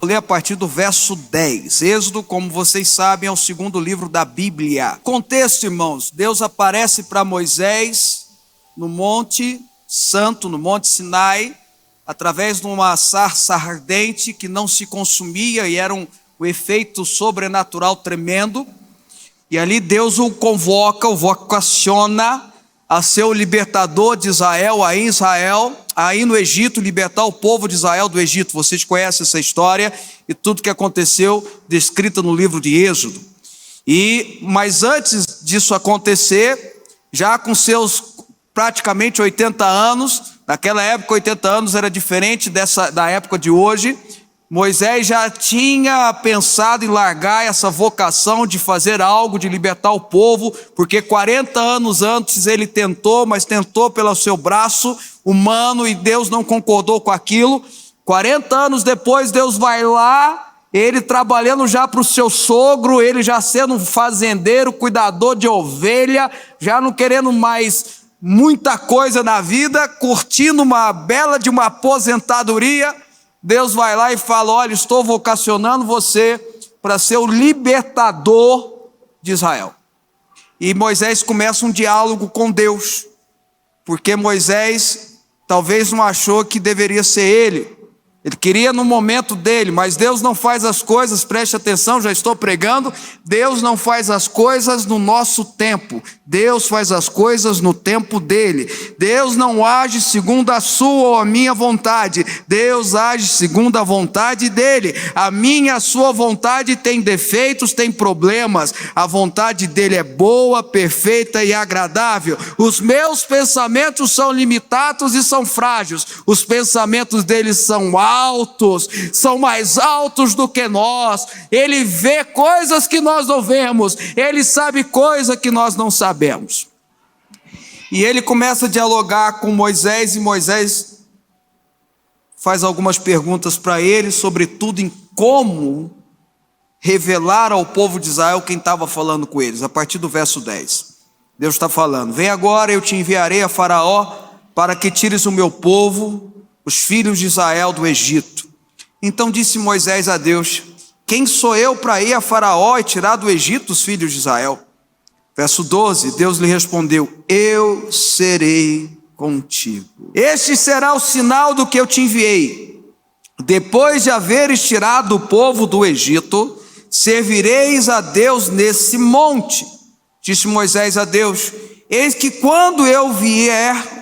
Vou ler a partir do verso 10. Êxodo, como vocês sabem, é o segundo livro da Bíblia. Contexto, irmãos: Deus aparece para Moisés no Monte Santo, no Monte Sinai, através de uma sarça ardente que não se consumia e era um efeito sobrenatural tremendo. E ali Deus o convoca, o vocaciona a ser o libertador de Israel, aí no Egito, libertar o povo de Israel do Egito. Vocês conhecem essa história e tudo que aconteceu, descrita no livro de Êxodo. Mas antes disso acontecer, já com seus praticamente 80 anos, naquela época 80 anos era diferente da época de hoje, Moisés já tinha pensado em largar essa vocação de fazer algo, de libertar o povo, porque 40 anos antes ele tentou, mas tentou pelo seu braço humano e Deus não concordou com aquilo. 40 anos depois Deus vai lá, ele trabalhando já para o seu sogro, ele já sendo um fazendeiro, cuidador de ovelha, já não querendo mais muita coisa na vida, curtindo uma bela de uma aposentadoria. Deus vai lá e fala: olha, estou vocacionando você para ser o libertador de Israel. E Moisés começa um diálogo com Deus, porque Moisés talvez não achou que deveria ser ele queria no momento dele, mas Deus não faz as coisas, preste atenção, já estou pregando, Deus não faz as coisas no nosso tempo, Deus faz as coisas no tempo dele. Deus não age segundo a sua ou a minha vontade, Deus age segundo a vontade dele. A minha, a sua vontade tem defeitos, tem problemas, a vontade dele é boa, perfeita e agradável. Os meus pensamentos são limitados e são frágeis, os pensamentos dele são altos, são mais altos do que nós. Ele vê coisas que nós não vemos, ele sabe coisas que nós não sabemos. E ele começa a dialogar com Moisés, e Moisés faz algumas perguntas para ele, sobretudo em como revelar ao povo de Israel quem estava falando com eles. A partir do verso 10, Deus está falando: vem agora, eu te enviarei a Faraó para que tires o meu povo, os filhos de Israel, do Egito. Então disse Moisés a Deus: quem sou eu para ir a Faraó e tirar do Egito os filhos de Israel? Verso 12, Deus lhe respondeu: eu serei contigo. Este será o sinal do que eu te enviei. Depois de haveres tirado o povo do Egito, servireis a Deus nesse monte. Disse Moisés a Deus: eis que quando eu vier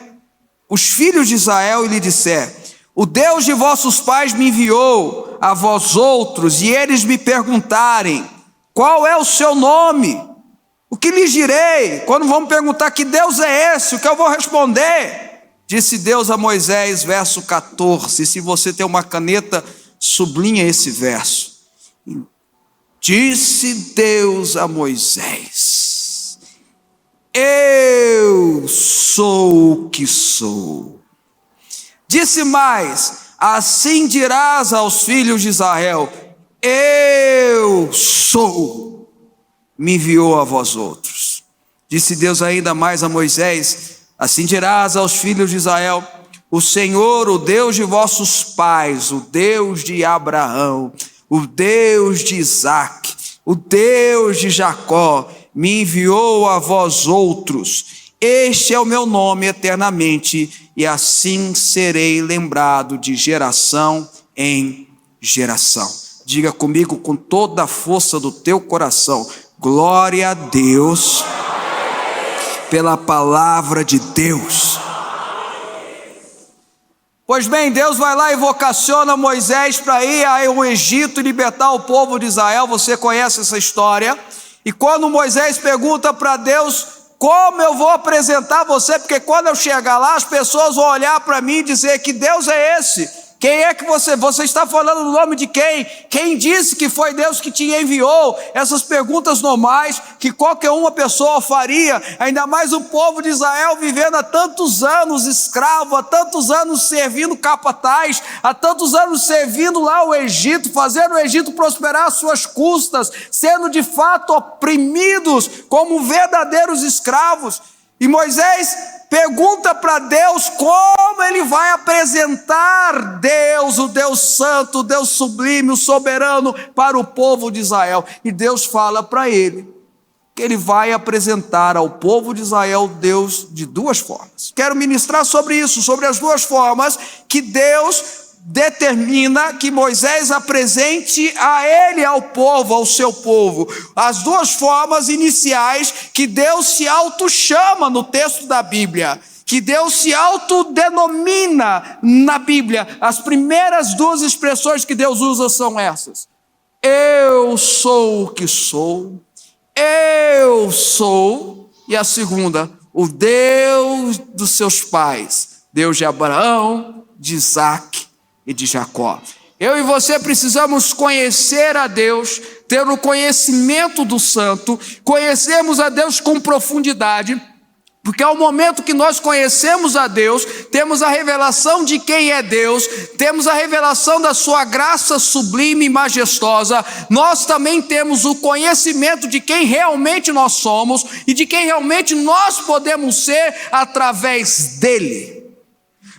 os filhos de Israel e lhe disser: o Deus de vossos pais me enviou a vós outros, e eles me perguntarem: qual é o seu nome? O que lhes direi? Quando vão perguntar que Deus é esse, o que eu vou responder? Disse Deus a Moisés, verso 14, se você tem uma caneta, sublinha esse verso. Disse Deus a Moisés: eu sou o que sou. Disse mais: assim dirás aos filhos de Israel: eu sou, me enviou a vós outros. Disse Deus ainda mais a Moisés: assim dirás aos filhos de Israel: o Senhor, o Deus de vossos pais, o Deus de Abraão, o Deus de Isaque, o Deus de Jacó, me enviou a vós outros. Este é o meu nome eternamente, e assim serei lembrado de geração em geração. Diga comigo com toda a força do teu coração: glória a Deus pela palavra de Deus. Pois bem, Deus vai lá e vocaciona Moisés para ir ao Egito e libertar o povo de Israel. Você conhece essa história. E quando Moisés pergunta para Deus: como eu vou apresentar você? Porque quando eu chegar lá, as pessoas vão olhar para mim e dizer: que Deus é esse? Quem é que você está falando no nome de quem? Quem disse que foi Deus que te enviou? Essas perguntas normais que qualquer uma pessoa faria, ainda mais o povo de Israel vivendo há tantos anos escravo, há tantos anos servindo capataz, há tantos anos servindo lá o Egito, fazendo o Egito prosperar às suas custas, sendo de fato oprimidos como verdadeiros escravos. E Moisés pergunta para Deus como ele vai apresentar Deus, o Deus santo, o Deus sublime, o soberano, para o povo de Israel. E Deus fala para ele que ele vai apresentar ao povo de Israel Deus de duas formas. Quero ministrar sobre isso, sobre as duas formas que Deus determina que Moisés apresente a ele, ao povo, ao seu povo. As duas formas iniciais que Deus se auto-chama no texto da Bíblia, que Deus se autodenomina na Bíblia. As primeiras duas expressões que Deus usa são essas: eu sou o que sou, eu sou. E a segunda, o Deus dos seus pais, Deus de Abraão, de Isaque e de Jacó. Eu e você precisamos conhecer a Deus, ter o conhecimento do santo, conhecermos a Deus com profundidade, porque ao momento que nós conhecemos a Deus, temos a revelação de quem é Deus, temos a revelação da sua graça sublime e majestosa, nós também temos o conhecimento de quem realmente nós somos e de quem realmente nós podemos ser através dele.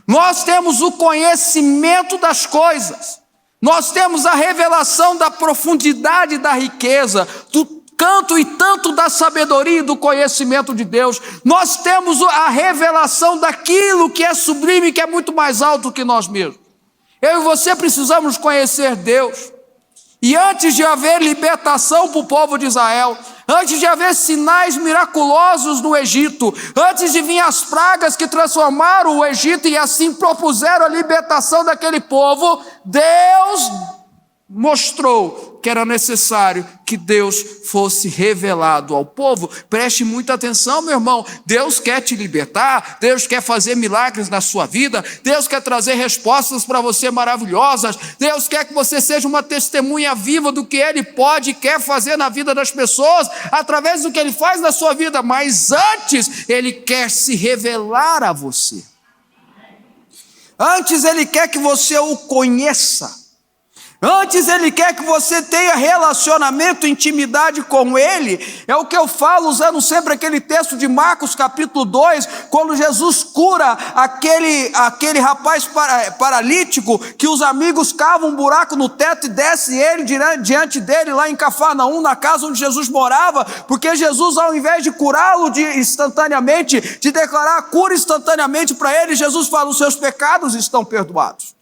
Nós temos o conhecimento das coisas, nós temos a revelação da profundidade da riqueza, do canto e tanto da sabedoria e do conhecimento de Deus. Nós temos a revelação daquilo que é sublime, que é muito mais alto que nós mesmos. Eu e você precisamos conhecer Deus. E antes de haver libertação para o povo de Israel, antes de haver sinais miraculosos no Egito, antes de vir as pragas que transformaram o Egito e assim propuseram a libertação daquele povo, Deus mostrou que era necessário que Deus fosse revelado ao povo. Preste muita atenção, meu irmão. Deus quer te libertar, Deus quer fazer milagres na sua vida, Deus quer trazer respostas para você maravilhosas, Deus quer que você seja uma testemunha viva do que Ele pode e quer fazer na vida das pessoas, através do que Ele faz na sua vida, mas antes Ele quer se revelar a você. Antes Ele quer que você o conheça. Antes Ele quer que você tenha relacionamento, intimidade com Ele. É o que eu falo usando sempre aquele texto de Marcos capítulo 2, quando Jesus cura aquele rapaz paralítico, que os amigos cavam um buraco no teto e desce ele diante dele lá em Cafarnaum, na casa onde Jesus morava, porque Jesus, ao invés de curá-lo instantaneamente, de declarar a cura instantaneamente para ele, Jesus fala: os seus pecados estão perdoados.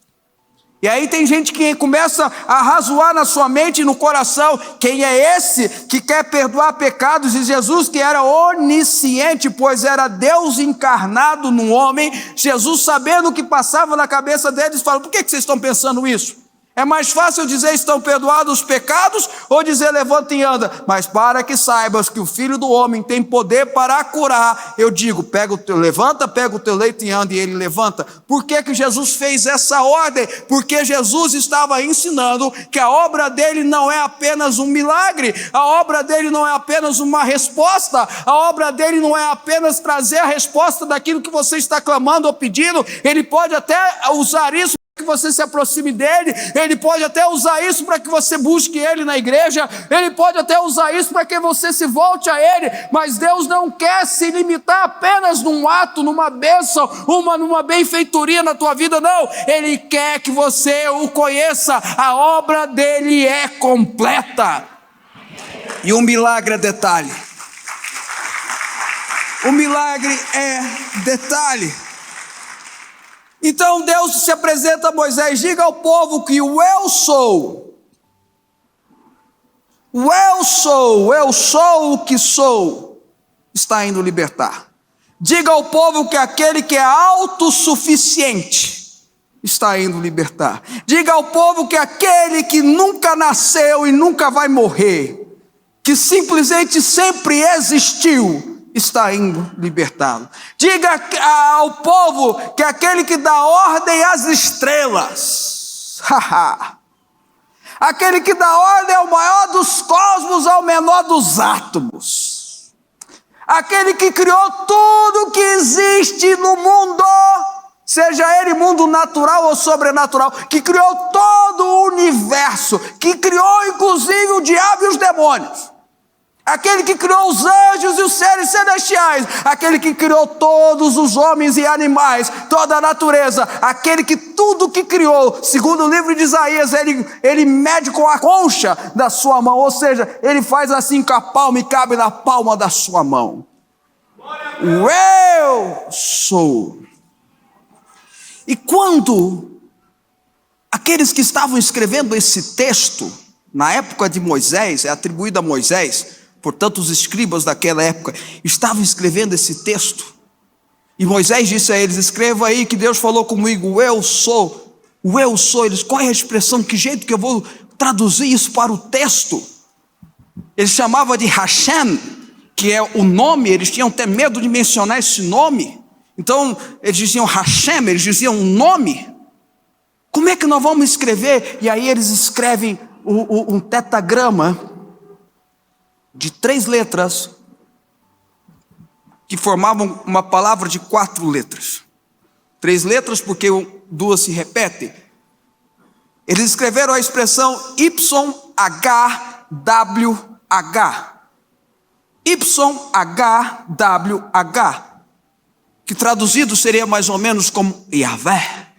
E aí tem gente que começa a razoar na sua mente e no coração: quem é esse que quer perdoar pecados? E Jesus, que era onisciente, pois era Deus encarnado num homem, Jesus, sabendo o que passava na cabeça deles, fala: por que vocês estão pensando isso? É mais fácil dizer estão perdoados os pecados ou dizer levanta e anda? Mas para que saibas que o Filho do Homem tem poder para curar, eu digo, levanta, pega o teu leito e anda, e ele levanta. Por que que Jesus fez essa ordem? Porque Jesus estava ensinando que a obra dele não é apenas um milagre, a obra dele não é apenas uma resposta, a obra dele não é apenas trazer a resposta daquilo que você está clamando ou pedindo. Ele pode até usar isso que você se aproxime dele, ele pode até usar isso para que você busque ele na igreja, ele pode até usar isso para que você se volte a ele, mas Deus não quer se limitar apenas num ato, numa bênção, numa benfeitoria na tua vida, não. Ele quer que você o conheça, a obra dele é completa. E o milagre é detalhe. O milagre é detalhe. Então Deus se apresenta a Moisés: diga ao povo que o eu sou, eu sou o que sou, está indo libertar. Diga ao povo que aquele que é autossuficiente está indo libertar. Diga ao povo que aquele que nunca nasceu e nunca vai morrer, que simplesmente sempre existiu, está indo libertá-lo. Diga ao povo que aquele que dá ordem às estrelas, aquele que dá ordem ao maior dos cosmos, ao menor dos átomos, aquele que criou tudo que existe no mundo, seja ele mundo natural ou sobrenatural, que criou todo o universo, que criou inclusive o diabo e os demônios, aquele que criou os anjos e os seres celestiais, aquele que criou todos os homens e animais, toda a natureza, aquele que tudo que criou, segundo o livro de Isaías, ele mede com a concha da sua mão, ou seja, ele faz assim com a palma e cabe na palma da sua mão. Eu sou. E quando aqueles que estavam escrevendo esse texto, na época de Moisés, é atribuído a Moisés, portanto os escribas daquela época estavam escrevendo esse texto, e Moisés disse a eles: escreva aí que Deus falou comigo, eu sou, o eu sou. Eles: qual é a expressão, que jeito que eu vou traduzir isso para o texto? Ele chamava de Hashem, que é o nome. Eles tinham até medo de mencionar esse nome, então eles diziam Hashem, eles diziam um nome. Como é que nós vamos escrever? E aí eles escrevem um tetagrama de 3 letras, que formavam uma palavra de 4 letras. 3 letras porque 2 se repetem. Eles escreveram a expressão YHWH. YHWH, que traduzido seria mais ou menos como Yahvé,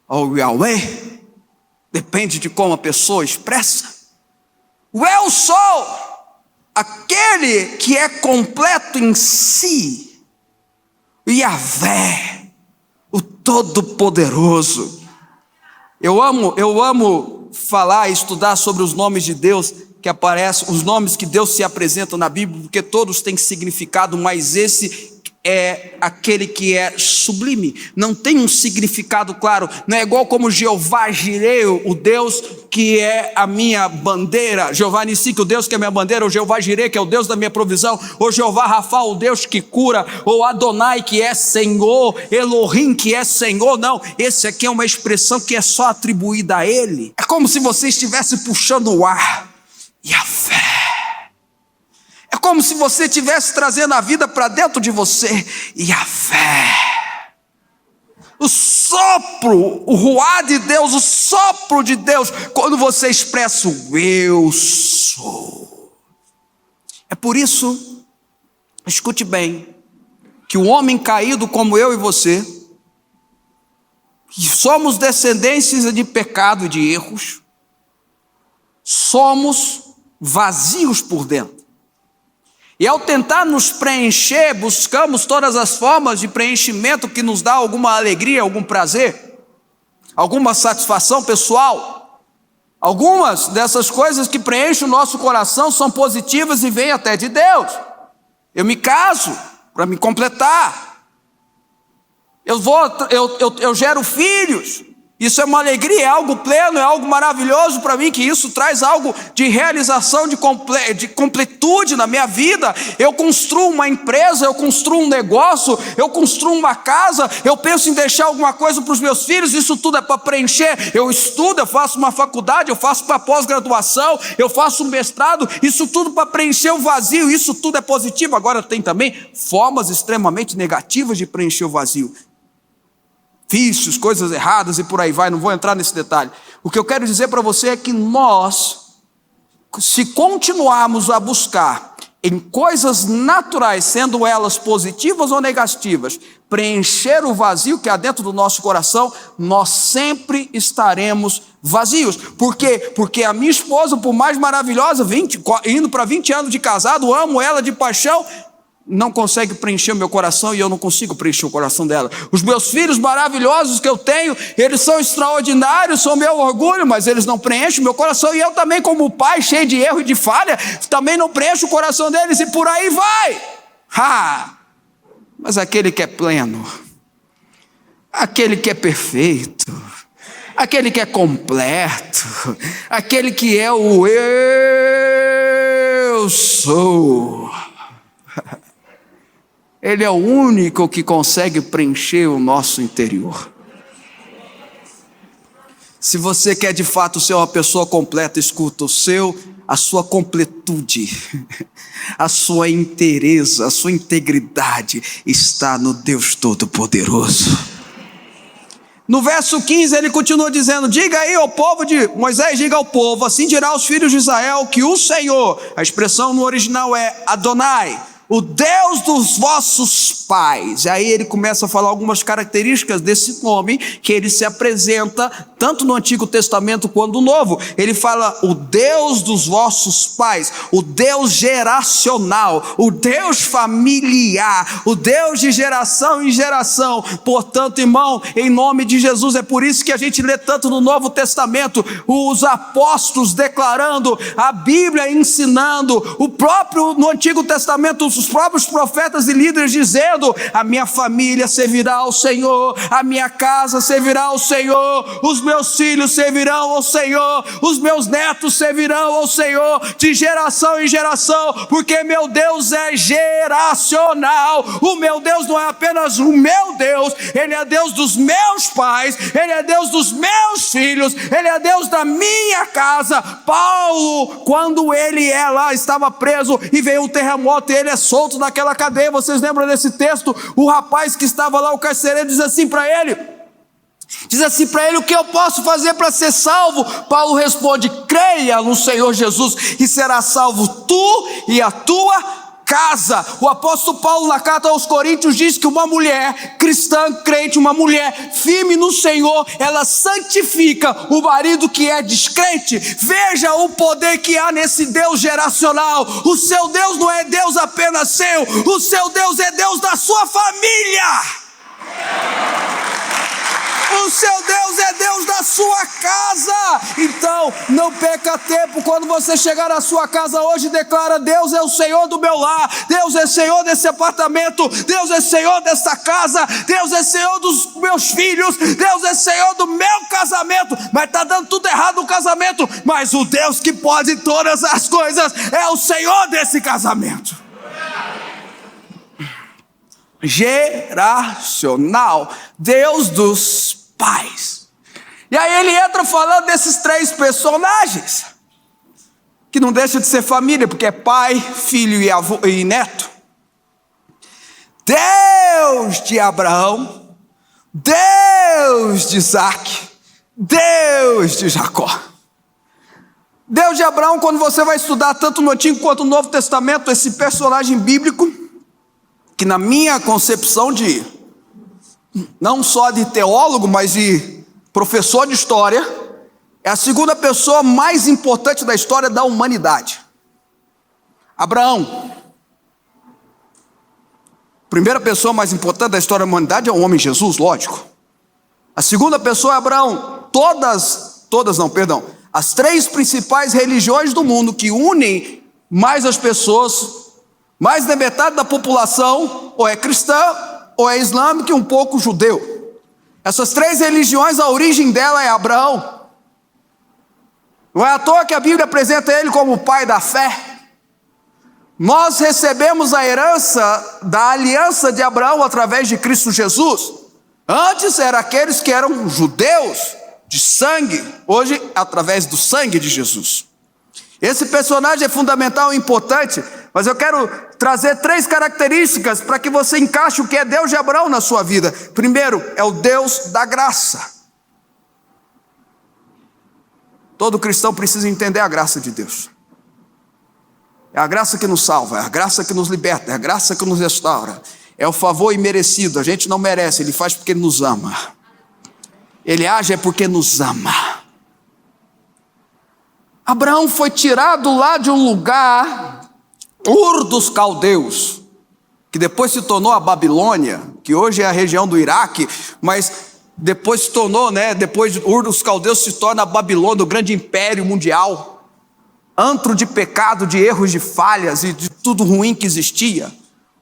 ou Yahweh, depende de como a pessoa expressa. O eu sou, aquele que é completo em si, Yahvé, o Todo-Poderoso. Eu amo falar e estudar sobre os nomes de Deus que aparecem, os nomes que Deus se apresenta na Bíblia, porque todos têm significado, mas esse é aquele que é sublime, não tem um significado claro, não é igual como Jeová Jireh, o Deus que é a minha bandeira, Jeová Nissi, que o Deus que é a minha bandeira, ou Jeová Jireh, que é o Deus da minha provisão, ou Jeová Rafa, o Deus que cura, ou Adonai, que é Senhor, Elohim, que é Senhor. Não, esse aqui é uma expressão que é só atribuída a Ele. É como se você estivesse puxando o ar, Yahvé. É como se você estivesse trazendo a vida para dentro de você, Yahvé. O sopro, o ruá de Deus, o sopro de Deus, quando você expressa o eu sou. É por isso, escute bem, que o homem caído como eu e você, que somos descendências de pecado e de erros, somos vazios por dentro. E ao tentar nos preencher, buscamos todas as formas de preenchimento que nos dá alguma alegria, algum prazer, alguma satisfação pessoal. Algumas dessas coisas que preenchem o nosso coração são positivas e vêm até de Deus. Eu me caso para me completar. Eu gero filhos. Isso é uma alegria, é algo pleno, é algo maravilhoso para mim, que isso traz algo de realização, de completude na minha vida. Eu construo uma empresa, eu construo um negócio, eu construo uma casa, eu penso em deixar alguma coisa para os meus filhos, isso tudo é para preencher. Eu estudo, eu faço uma faculdade, eu faço para pós-graduação, eu faço um mestrado, isso tudo para preencher o vazio, isso tudo é positivo. Agora tem também formas extremamente negativas de preencher o vazio. Vícios, coisas erradas e por aí vai, não vou entrar nesse detalhe. O que eu quero dizer para você é que nós, se continuarmos a buscar em coisas naturais, sendo elas positivas ou negativas, preencher o vazio que há dentro do nosso coração, nós sempre estaremos vazios. Por quê? Porque a minha esposa, por mais maravilhosa, indo para 20 anos de casado, amo ela de paixão, não consegue preencher o meu coração e eu não consigo preencher o coração dela. Os meus filhos maravilhosos que eu tenho, eles são extraordinários, são meu orgulho, mas eles não preenchem o meu coração, e eu também, como pai cheio de erro e de falha, também não preencho o coração deles, e por aí vai. Mas aquele que é pleno, aquele que é perfeito, aquele que é completo, aquele que é o eu sou, Ele é o único que consegue preencher o nosso interior. Se você quer de fato ser uma pessoa completa, escuta, a sua completude, a sua inteireza, a sua integridade está no Deus Todo-Poderoso. No verso 15 ele continua dizendo: diga aí ao povo de Moisés, diga ao povo, assim dirá aos filhos de Israel, que o Senhor, a expressão no original é Adonai, o Deus dos vossos pais. E aí ele começa a falar algumas características desse nome, que ele se apresenta tanto no Antigo Testamento quanto no Novo. Ele fala o Deus dos vossos pais, o Deus geracional, o Deus familiar, o Deus de geração em geração. Portanto, irmão, em nome de Jesus, é por isso que a gente lê tanto no Novo Testamento os apóstolos declarando, a Bíblia ensinando, o próprio no Antigo Testamento os próprios profetas e líderes dizendo: a minha família servirá ao Senhor, a minha casa servirá ao Senhor, os meus filhos servirão ao Senhor, os meus netos servirão ao Senhor, de geração em geração, porque meu Deus é geracional. O meu Deus não é apenas o meu Deus, Ele é Deus dos meus pais, Ele é Deus dos meus filhos, Ele é Deus da minha casa. Paulo, quando ele lá estava preso e veio um terremoto e ele é solto daquela cadeia, vocês lembram desse texto? O rapaz que estava lá, o carcereiro, diz assim para ele: o que eu posso fazer para ser salvo? Paulo responde: creia no Senhor Jesus e será salvo tu e a tua casa. O apóstolo Paulo, na carta aos Coríntios, diz que uma mulher cristã, crente, uma mulher firme no Senhor, ela santifica o marido que é descrente. Veja o poder que há nesse Deus geracional. O seu Deus não é Deus apenas seu, o seu Deus é Deus da sua família. O seu Deus é Deus da sua casa. Então, não perca tempo. Quando você chegar na sua casa hoje, declara: Deus é o Senhor do meu lar, Deus é Senhor desse apartamento, Deus é Senhor dessa casa, Deus é Senhor dos meus filhos, Deus é Senhor do meu casamento. Mas está dando tudo errado no casamento, mas o Deus que pode todas as coisas é o Senhor desse casamento. Geracional, Deus dos pais. E aí ele entra falando desses três personagens, que não deixa de ser família, porque é pai, filho e avô e neto. Deus de Abraão, Deus de Isaac, Deus de Jacó. Deus de Abraão, quando você vai estudar tanto no Antigo quanto no Novo Testamento, esse personagem bíblico, que na minha concepção de, não só de teólogo, mas de professor de história, é a segunda pessoa mais importante da história da humanidade. Abraão. Primeira pessoa mais importante da história da humanidade é o homem Jesus, lógico. A segunda pessoa é Abraão. As três principais religiões do mundo que unem mais as pessoas, mais da metade da população, ou é cristã, ou é islâmica e um pouco judeu. Essas três religiões, a origem dela é Abraão. Não é à toa que a Bíblia apresenta ele como o pai da fé. Nós recebemos a herança da aliança de Abraão através de Cristo Jesus. Antes eram aqueles que eram judeus de sangue, hoje através do sangue de Jesus. Esse personagem é fundamental e importante, mas eu quero trazer três características para que você encaixe o que é Deus de Abraão na sua vida. Primeiro, é o Deus da graça. Todo cristão precisa entender a graça de Deus. É a graça que nos salva, é a graça que nos liberta, é a graça que nos restaura. É o favor imerecido, a gente não merece, Ele faz porque nos ama. Ele age é porque nos ama. Abraão foi tirado lá de um lugar, Ur dos Caldeus, que depois se tornou a Babilônia, que hoje é a região do Iraque, mas depois se tornou, depois de Ur dos Caldeus se torna a Babilônia, o grande império mundial, antro de pecado, de erros, de falhas e de tudo ruim que existia,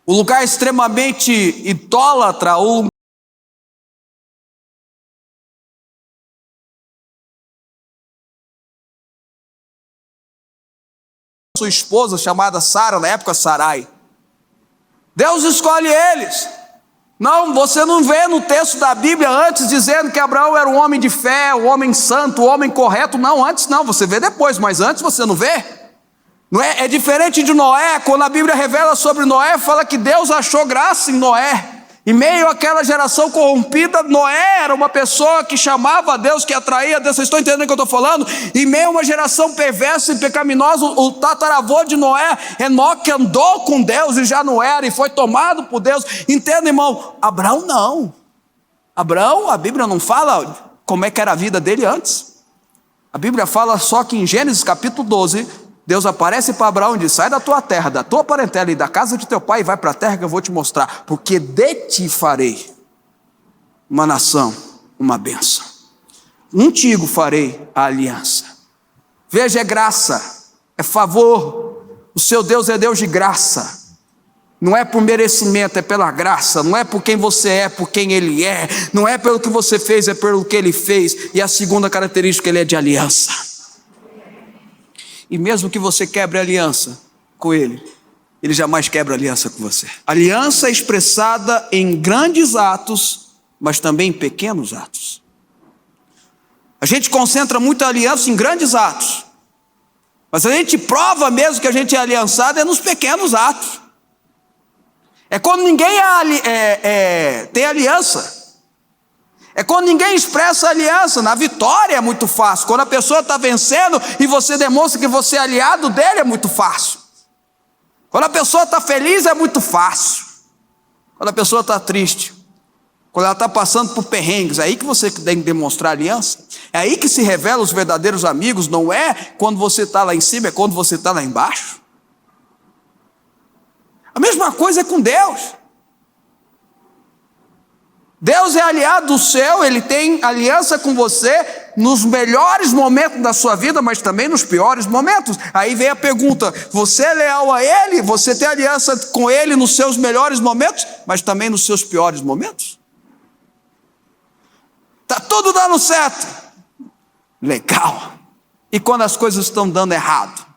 o lugar extremamente idólatra, o sua esposa chamada Sara, na época Sarai. Deus escolhe eles. Não, você não vê no texto da Bíblia antes dizendo que Abraão era um homem de fé, um homem santo, um homem correto. Não, antes não, você vê depois, mas antes você não vê. Não é? É diferente de Noé. Quando a Bíblia revela sobre Noé, fala que Deus achou graça em Noé. Em meio àquela geração corrompida, Noé era uma pessoa que chamava a Deus, que atraía a Deus. Vocês estão entendendo o que eu estou falando? Em meio a uma geração perversa e pecaminosa, o tataravô de Noé, Enoque, andou com Deus e já não era, e foi tomado por Deus. Entenda, irmão? Abraão não. Abraão, a Bíblia não fala como é que era a vida dele antes. A Bíblia fala só que em Gênesis capítulo 12, Deus aparece para Abraão e diz: sai da tua terra, da tua parentela e da casa de teu pai e vai para a terra que eu vou te mostrar, porque de ti farei uma nação, uma bênção. Contigo farei a aliança. Veja, é graça, é favor. O seu Deus é Deus de graça. Não é por merecimento, é pela graça. Não é por quem você é, por quem Ele é. Não é pelo que você fez, é pelo que Ele fez. E a segunda característica, Ele é de aliança. E mesmo que você quebre a aliança com Ele, Ele jamais quebra aliança com você. Aliança é expressada em grandes atos, mas também em pequenos atos. A gente concentra muito a aliança em grandes atos, mas a gente prova mesmo que a gente é aliançado é nos pequenos atos. É quando ninguém tem aliança. É quando ninguém expressa aliança. Na vitória é muito fácil. Quando a pessoa está vencendo e você demonstra que você é aliado dele, é muito fácil. Quando a pessoa está feliz, é muito fácil. Quando a pessoa está triste, quando ela está passando por perrengues, é aí que você tem que demonstrar aliança. É aí que se revela os verdadeiros amigos. Não é quando você está lá em cima, é quando você está lá embaixo. A mesma coisa é com Deus. Deus é aliado seu, Ele tem aliança com você nos melhores momentos da sua vida, mas também nos piores momentos. Aí vem a pergunta: você é leal a Ele? Você tem aliança com Ele nos seus melhores momentos, mas também nos seus piores momentos? Está tudo dando certo? Legal. E quando as coisas estão dando errado?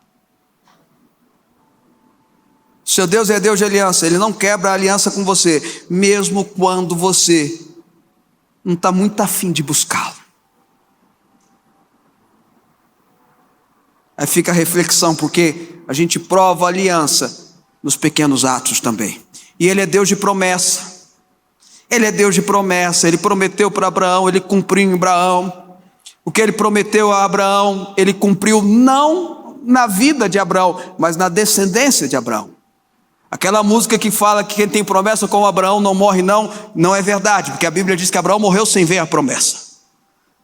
Seu Deus é Deus de aliança. Ele não quebra a aliança com você, mesmo quando você não está muito afim de buscá-lo. Aí fica a reflexão, porque a gente prova a aliança nos pequenos atos também. E Ele é Deus de promessa. Ele é Deus de promessa. Ele prometeu para Abraão, Ele cumpriu em Abraão. O que Ele prometeu a Abraão, Ele cumpriu não na vida de Abraão, mas na descendência de Abraão. Aquela música que fala que quem tem promessa com Abraão não morre não é verdade, porque a Bíblia diz que Abraão morreu sem ver a promessa.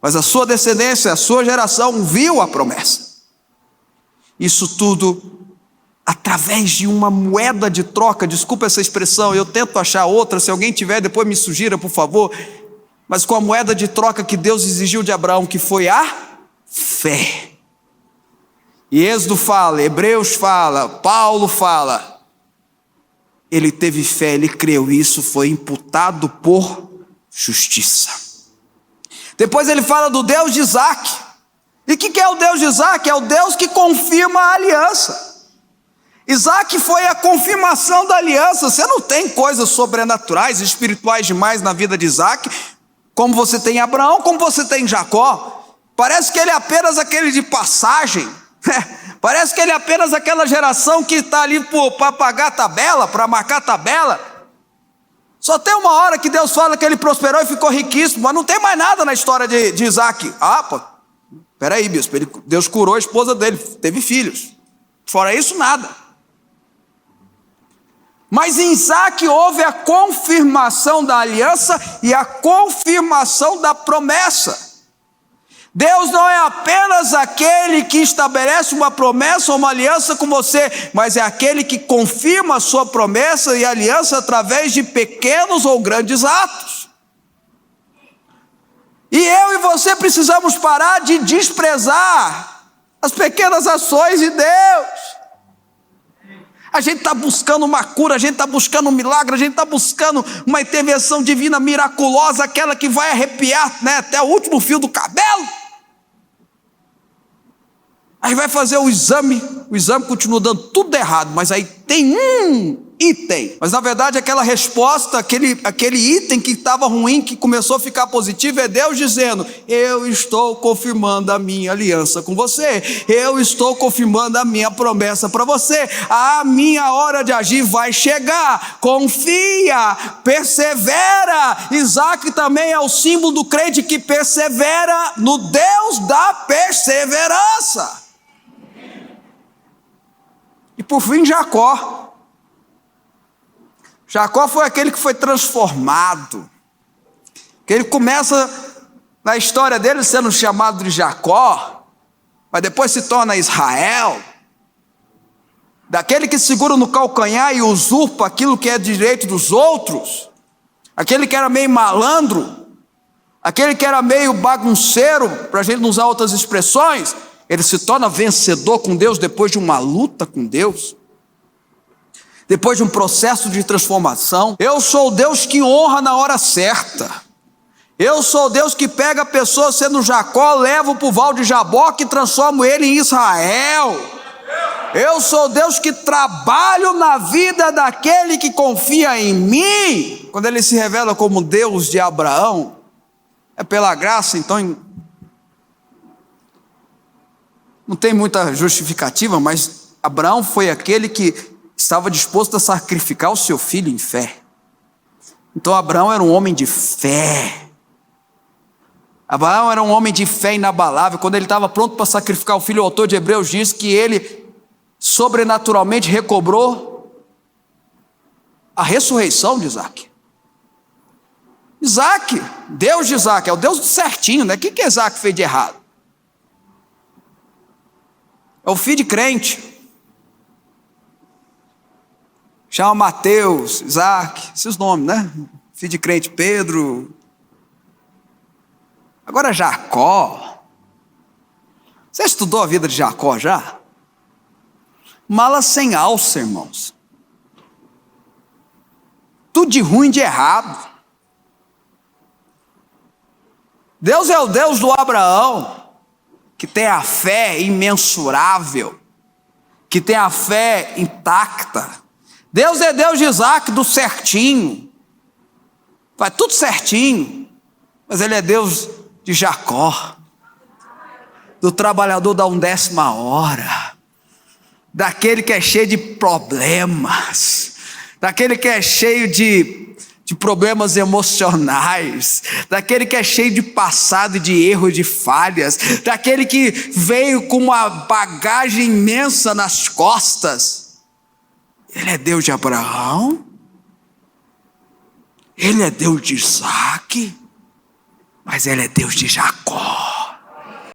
Mas a sua descendência, a sua geração viu a promessa. Isso tudo através de uma moeda de troca. Desculpa essa expressão, eu tento achar outra, se alguém tiver depois me sugira, por favor. Mas com a moeda de troca que Deus exigiu de Abraão, que foi a fé. E Êxodo fala, Hebreus fala, Paulo fala. Ele teve fé, ele creu, e isso foi imputado por justiça. Depois ele fala do Deus de Isaac. E o que é o Deus de Isaac? É o Deus que confirma a aliança. Isaac foi a confirmação da aliança. Você não tem coisas sobrenaturais, espirituais demais na vida de Isaac, como você tem Abraão, como você tem Jacó. Parece que ele é apenas aquele de passagem. Parece que ele é apenas aquela geração que está ali para pagar a tabela, para marcar a tabela. Só tem uma hora que Deus fala que ele prosperou e ficou riquíssimo, mas não tem mais nada na história de Isaac. Peraí, bispo, Deus curou a esposa dele, teve filhos. Fora isso, nada. Mas em Isaac houve a confirmação da aliança e a confirmação da promessa. Deus não é apenas aquele que estabelece uma promessa ou uma aliança com você, mas é aquele que confirma a sua promessa e aliança através de pequenos ou grandes atos. E eu e você precisamos parar de desprezar as pequenas ações de Deus. A gente está buscando uma cura, a gente está buscando um milagre, a gente está buscando uma intervenção divina miraculosa, aquela que vai arrepiar, até o último fio do cabelo. Aí vai fazer o exame continua dando tudo errado, mas aí tem item. Mas na verdade aquela resposta, aquele item que estava ruim, que começou a ficar positivo, é Deus dizendo: eu estou confirmando a minha aliança com você, eu estou confirmando a minha promessa para você, a minha hora de agir vai chegar, confia, persevera. Isaac também é o símbolo do crente que persevera no Deus da perseverança. E por fim, Jacó. Jacó foi aquele que foi transformado, que ele começa na história dele sendo chamado de Jacó, mas depois se torna Israel, daquele que segura no calcanhar e usurpa aquilo que é direito dos outros, aquele que era meio malandro, aquele que era meio bagunceiro, para a gente não usar outras expressões, ele se torna vencedor com Deus depois de uma luta com Deus. Depois de um processo de transformação. Eu sou o Deus que honra na hora certa. Eu sou o Deus que pega a pessoa sendo Jacó, leva para o val de Jaboque e transformo ele em Israel. Eu sou o Deus que trabalho na vida daquele que confia em mim. Quando ele se revela como Deus de Abraão, é pela graça, então não tem muita justificativa, mas Abraão foi aquele que estava disposto a sacrificar o seu filho em fé. Então Abraão era um homem de fé. Abraão era um homem de fé inabalável. Quando ele estava pronto para sacrificar o filho, o autor de Hebreus diz que ele sobrenaturalmente recobrou a ressurreição de Isaac. Isaac, Deus de Isaac, é o Deus do certinho, né? O que Isaac fez de errado? É o filho de crente. Chama Mateus, Isaac, esses nomes, né? Filho de crente, Pedro. Agora Jacó. Você estudou a vida de Jacó já? Mala sem alça, irmãos. Tudo de ruim, de errado. Deus é o Deus do Abraão, que tem a fé imensurável, que tem a fé intacta. Deus é Deus de Isaac, do certinho, faz tudo certinho, mas Ele é Deus de Jacó, do trabalhador da 1/10 hora, daquele que é cheio de problemas, daquele que é cheio de problemas emocionais, daquele que é cheio de passado, de erros, de falhas, daquele que veio com uma bagagem imensa nas costas. Ele é Deus de Abraão, Ele é Deus de Isaac, mas Ele é Deus de Jacó.